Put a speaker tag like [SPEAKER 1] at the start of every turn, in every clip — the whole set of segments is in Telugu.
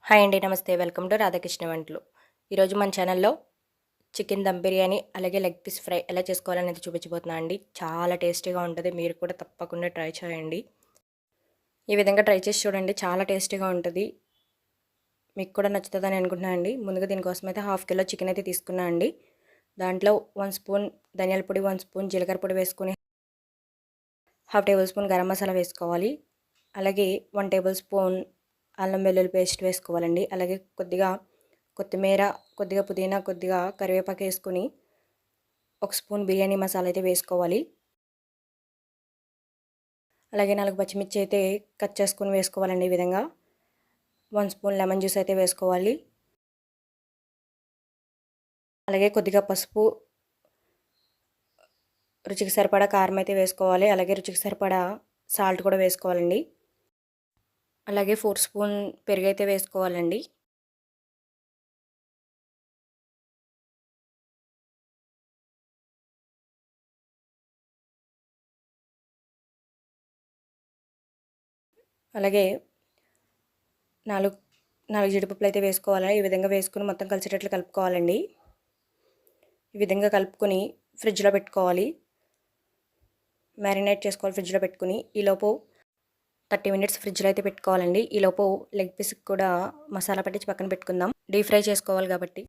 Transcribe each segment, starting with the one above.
[SPEAKER 1] హాయ్ అండి. నమస్తే. వెల్కమ్ టు రాధాకృష్ణ వంటలు. ఈరోజు మన ఛానల్‌లో చికెన్ దమ్ బిర్యానీ, అలాగే లెగ్ పీస్ ఫ్రై ఎలా చేసుకోవాలనేది చూపించబోతున్నా అండి. చాలా టేస్టీగా ఉంటది. మీరు కూడా తప్పకుండా ట్రై చేయండి. ఈ విధంగా ట్రై చేసి చూడండి. చాలా టేస్టీగా ఉంటది. మీకు కూడా నచ్చుతదని అనుకుంటున్నా అండి. ముందుగా దీనికోసమైతే హాఫ్ కిలో చికెన్ అయితే తీసుకున్నా అండి. దాంట్లో 1 స్పూన్ ధనియాల పొడి, 1 స్పూన్ జీలకర్ర పొడి వేసుకొని, half table spoon garam masala వేసుకోవాలి. అలాగే 1 టేబుల్ స్పూన్ అల్లం వెల్లుల్లి పేస్ట్ వేసుకోవాలండి. అలాగే కొద్దిగా కొత్తిమీర, కొద్దిగా పుదీనా, కొద్దిగా కరివేపాకు వేసుకొని, ఒక స్పూన్ బిర్యానీ మసాలా అయితే వేసుకోవాలి. అలాగే 4 పచ్చిమిర్చి అయితే కట్ చేసుకొని వేసుకోవాలండి. ఈ విధంగా 1 స్పూన్ లెమన్ జ్యూస్ అయితే వేసుకోవాలి. అలాగే కొద్దిగా పసుపు, రుచికి సరిపడా కారం అయితే వేసుకోవాలి. అలాగే రుచికి సరిపడా సాల్ట్ కూడా వేసుకోవాలండి. అలాగే 4 స్పూన్ పెరుగైతే వేసుకోవాలండి. అలాగే 4 జీడిపప్పులు అయితే వేసుకోవాలి. ఈ విధంగా వేసుకొని మొత్తం కలిసేటట్లు కలుపుకోవాలండి. ఈ విధంగా కలుపుకొని ఫ్రిడ్జ్‌లో పెట్టుకోవాలి. మ్యారినేట్ చేసుకోవాలి ఫ్రిడ్జ్‌లో పెట్టుకొని. ఈలోపు 30 మినిట్స్ ఫ్రిడ్జ్‌లో అయితే పెట్టుకోవాలండి. ఈలోపు లెగ్ పీస్‌కి కూడా మసాలా పట్టించి పక్కన పెట్టుకుందాం. డీప్ ఫ్రై చేసుకోవాలి కాబట్టి.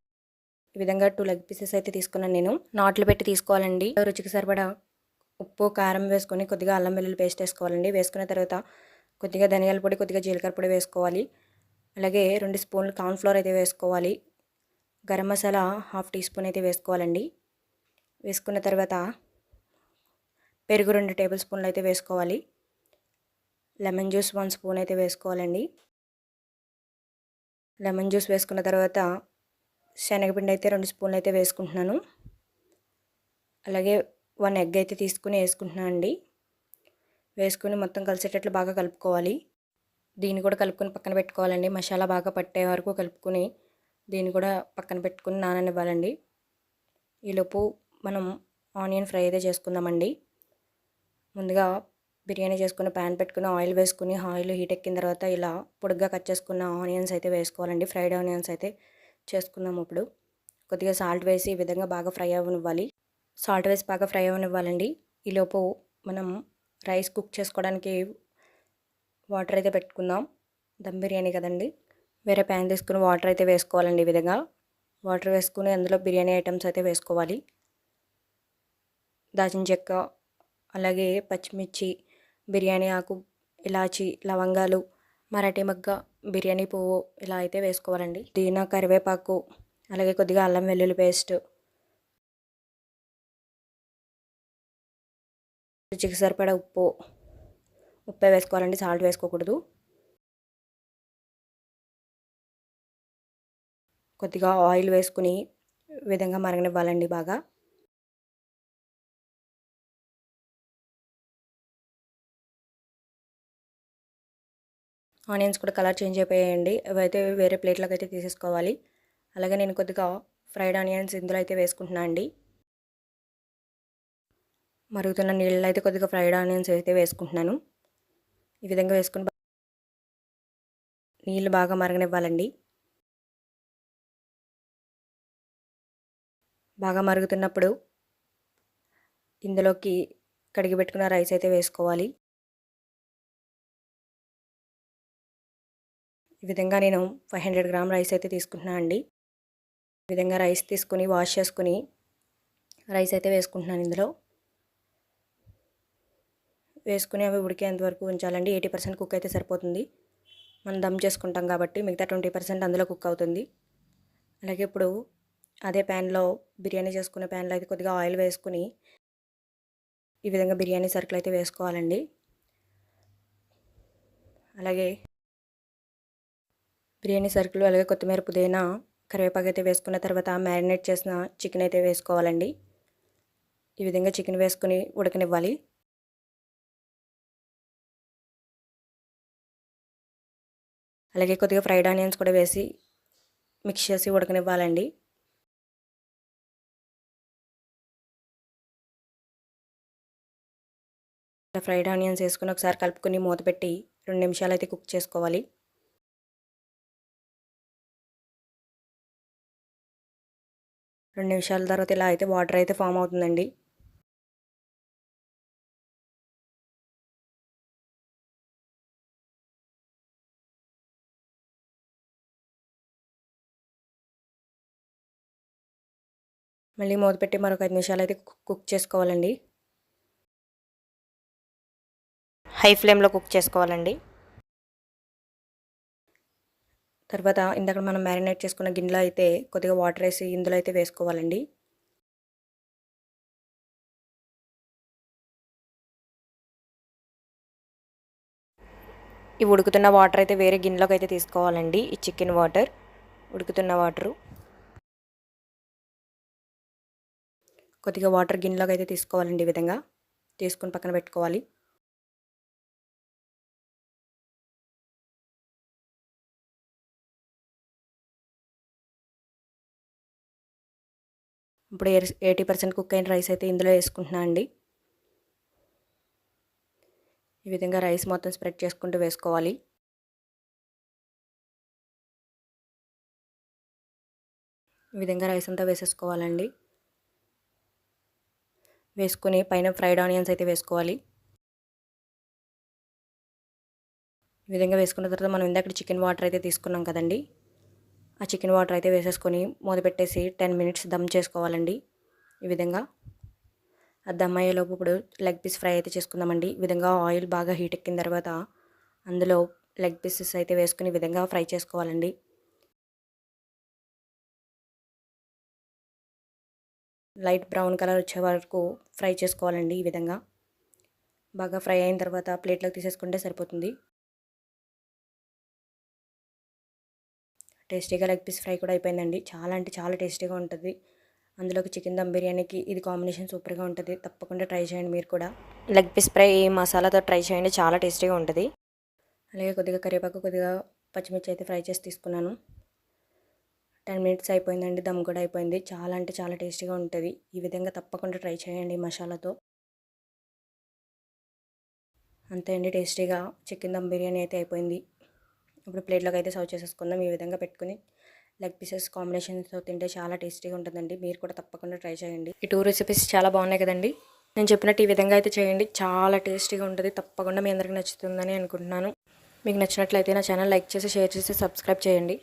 [SPEAKER 1] ఈ విధంగా 2 లెగ్ పీసెస్ అయితే తీసుకున్నాను నేను. నాట్లు పెట్టి తీసుకోవాలండి. రుచికి సరిపడా ఉప్పు, కారం వేసుకొని కొద్దిగా అల్లం వెల్లుల్లి పేస్ట్ వేసుకోవాలండి. వేసుకున్న తర్వాత కొద్దిగా ధనియాల పొడి, కొద్దిగా జీలకర్ర పొడి వేసుకోవాలి. అలాగే 2 స్పూన్లు కార్న్ ఫ్లోర్ అయితే వేసుకోవాలి. Garam masala half teaspoon అయితే వేసుకోవాలండి. వేసుకున్న తర్వాత పెరుగు 2 టేబుల్ స్పూన్లు అయితే వేసుకోవాలి. లెమన్ జ్యూస్ 1 స్పూన్ అయితే వేసుకోవాలండి. లెమన్ జ్యూస్ వేసుకున్న తర్వాత శనగపిండి అయితే 2 స్పూన్లు అయితే వేసుకుంటున్నాను. అలాగే 1 ఎగ్ అయితే తీసుకుని వేసుకుంటున్నాను అండి. వేసుకుని మొత్తం కలిసేటట్లు బాగా కలుపుకోవాలి. దీన్ని కూడా కలుపుకొని పక్కన పెట్టుకోవాలండి. మసాలా బాగా పట్టే వరకు కలుపుకొని దీన్ని కూడా పక్కన పెట్టుకుని నాననివ్వాలండి. ఈలోపు మనం ఆనియన్ ఫ్రై అయితే చేసుకుందామండి. ముందుగా బిర్యానీ చేసుకున్న ప్యాన్ పెట్టుకుని ఆయిల్ వేసుకుని, ఆయిల్ హీట్ ఎక్కిన తర్వాత ఇలా పొడుగ్గా కట్ చేసుకున్న ఆనియన్స్ అయితే వేసుకోవాలండి. ఫ్రైడ్ ఆనియన్స్ అయితే చేసుకుందాం ఇప్పుడు. కొద్దిగా సాల్ట్ వేసి ఈ విధంగా బాగా ఫ్రై అవ్వనివ్వాలి. సాల్ట్ వేసి బాగా ఫ్రై అవ్వనివ్వాలండి. ఈలోపు మనం రైస్ కుక్ చేసుకోవడానికి వాటర్ అయితే పెట్టుకుందాం. దమ్ బిర్యానీ కదండి. వేరే ప్యాన్ తీసుకుని వాటర్ అయితే వేసుకోవాలండి. ఈ విధంగా వాటర్ వేసుకుని అందులో బిర్యానీ ఐటమ్స్ అయితే వేసుకోవాలి. దాల్చిన చెక్క, అలాగే పచ్చిమిర్చి, బిర్యానీ ఆకు, ఇలాచి, లవంగాలు, మరాఠీ మొగ్గ, బిర్యానీ పువ్వు ఇలా అయితే వేసుకోవాలండి. పుదీనా, కరివేపాకు, అలాగే కొద్దిగా అల్లం వెల్లుల్లి పేస్ట్, రుచికి సరిపడా ఉప్పే వేసుకోవాలండి. సాల్ట్ వేసుకోకూడదు. కొద్దిగా ఆయిల్ వేసుకుని ఈ విధంగా మరగనివ్వాలండి బాగా. ఆనియన్స్ కూడా కలర్ చేంజ్ అయిపోయాయండి. అవైతే వేరే ప్లేట్లోకి అయితే తీసేసుకోవాలి. అలాగే నేను కొద్దిగా ఫ్రైడ్ ఆనియన్స్ ఇందులో అయితే వేసుకుంటున్నాను అండి. మరుగుతున్న నీళ్ళలో అయితే కొద్దిగా ఫ్రైడ్ ఆనియన్స్ అయితే వేసుకుంటున్నాను. ఈ విధంగా వేసుకుని నీళ్ళు బాగా మరగనివ్వాలండి. బాగా మరుగుతున్నప్పుడు ఇందులోకి కడిగి పెట్టుకున్న రైస్ అయితే వేసుకోవాలి. ఈ విధంగా నేను 500 గ్రామ్ రైస్ అయితే తీసుకుంటున్నాను అండి. ఈ విధంగా రైస్ తీసుకుని వాష్ చేసుకుని రైస్ అయితే వేసుకుంటున్నాను ఇందులో. వేసుకుని అవి ఉడికేంత వరకు ఉంచాలండి. 80% కుక్ అయితే సరిపోతుంది. మనం దమ్ చేసుకుంటాం కాబట్టి మిగతా 20% అందులో కుక్ అవుతుంది. అలాగే ఇప్పుడు అదే ప్యాన్లో బిర్యానీ చేసుకునే ప్యాన్లో అయితే కొద్దిగా ఆయిల్ వేసుకుని ఈ విధంగా బిర్యానీ సరుకులు అయితే వేసుకోవాలండి. అలాగే బిర్యానీ సరుకులు, అలాగే కొత్తిమీర, పుదీనా, కరివేపాకు అయితే వేసుకున్న తర్వాత మ్యారినేట్ చేసిన చికెన్ అయితే వేసుకోవాలండి. ఈ విధంగా చికెన్ వేసుకుని ఉడకనివ్వాలి. అలాగే కొద్దిగా ఫ్రైడ్ ఆనియన్స్ కూడా వేసి మిక్స్ చేసి ఉడకనివ్వాలండి. ఫ్రైడ్ ఆనియన్స్ వేసుకుని ఒకసారి కలుపుకొని మూత పెట్టి 2 నిమిషాలు అయితే కుక్ చేసుకోవాలి. 2 నిమిషాల తర్వాత ఇలా అయితే వాటర్ అయితే ఫామ్ అవుతుందండి. మళ్ళీ మూత పెట్టి మరొక 5 నిమిషాలు అయితే కుక్ చేసుకోవాలండి. హై ఫ్లేమ్లో కుక్ చేసుకోవాలండి. తర్వాత ఇందాక మనం మ్యారినేట్ చేసుకున్న గిన్నెలో అయితే కొద్దిగా వాటర్ వేసి ఇందులో అయితే వేసుకోవాలండి. ఈ ఉడుకుతున్న వాటర్ అయితే వేరే గిన్నెలోకి అయితే తీసుకోవాలండి. ఈ చికెన్ వాటర్, ఉడుకుతున్న వాటరు కొద్దిగా వాటర్ గిన్నెలోకి అయితే తీసుకోవాలండి. ఈ విధంగా తీసుకుని పక్కన పెట్టుకోవాలి. ఇప్పుడు 80% కుక్ అయిన రైస్ అయితే ఇందులో వేసుకుంటున్నా అండి. ఈ విధంగా రైస్ మొత్తం స్ప్రెడ్ చేసుకుంటూ వేసుకోవాలి. ఈ విధంగా రైస్ అంతా వేసేసుకోవాలండి. వేసుకొని పైన ఫ్రైడ్ ఆనియన్స్ అయితే వేసుకోవాలి. ఈ విధంగా వేసుకున్న తర్వాత మనం ఇందాక చికెన్ వాటర్ అయితే తీసుకున్నాం కదండి, ఆ చికెన్ వాటర్ అయితే వేసేసుకొని మూత పెట్టేసి 10 మినిట్స్ దమ్ చేసుకోవాలండి. ఈ విధంగా ఆ దమ్ అయ్యేలోపు ఇప్పుడు లెగ్ పీస్ ఫ్రై అయితే చేసుకుందామండి. ఈ విధంగా ఆయిల్ బాగా హీట్ ఎక్కిన తర్వాత అందులో లెగ్ పీసెస్ అయితే వేసుకుని ఈ విధంగా ఫ్రై చేసుకోవాలండి. లైట్ బ్రౌన్ కలర్ వచ్చే వరకు ఫ్రై చేసుకోవాలండి. ఈ విధంగా బాగా ఫ్రై అయిన తర్వాత ప్లేట్లోకి తీసేసుకుంటే సరిపోతుంది. టేస్టీగా లెగ్ పీస్ ఫ్రై కూడా అయిపోయిందండి. చాలా అంటే చాలా టేస్టీగా ఉంటుంది. అందులోకి చికెన్ దమ్ బిర్యానీకి ఇది కాంబినేషన్ సూపర్గా ఉంటుంది. తప్పకుండా ట్రై చేయండి మీరు కూడా. లెగ్ పీస్ ఫ్రై మసాలాతో ట్రై చేయండి, చాలా టేస్టీగా ఉంటుంది. అలాగే కొద్దిగా కరివేపాకు, కొద్దిగా పచ్చిమిర్చి అయితే ఫ్రై చేసి తీసుకున్నాను. 10 మినిట్స్ అయిపోయిందండి. దమ్ కూడా అయిపోయింది. చాలా అంటే చాలా టేస్టీగా ఉంటుంది. ఈ విధంగా తప్పకుండా ట్రై చేయండి మసాలాతో. అంతే అండి, టేస్టీగా చికెన్ దమ్ బిర్యానీ అయితే అయిపోయింది. ఇప్పుడు ప్లేట్లోకి అయితే సర్వ్ చేసేసుకుందాం. ఈ విధంగా పెట్టుకుని లెగ్ పీసెస్ కాంబినేషన్తో తింటే చాలా టేస్టీగా ఉంటుందండి. మీరు కూడా తప్పకుండా ట్రై చేయండి. ఈ 2 రెసిపీస్ చాలా బాగున్నాయి కదండి. నేను చెప్పినట్టు ఈ విధంగా అయితే చేయండి, చాలా టేస్టీగా ఉంటుంది. తప్పకుండా మీ అందరికీ నచ్చుతుందని అనుకుంటున్నాను. మీకు నచ్చినట్లయితే నా ఛానల్ లైక్ చేసి, షేర్ చేసి, సబ్స్క్రైబ్ చేయండి.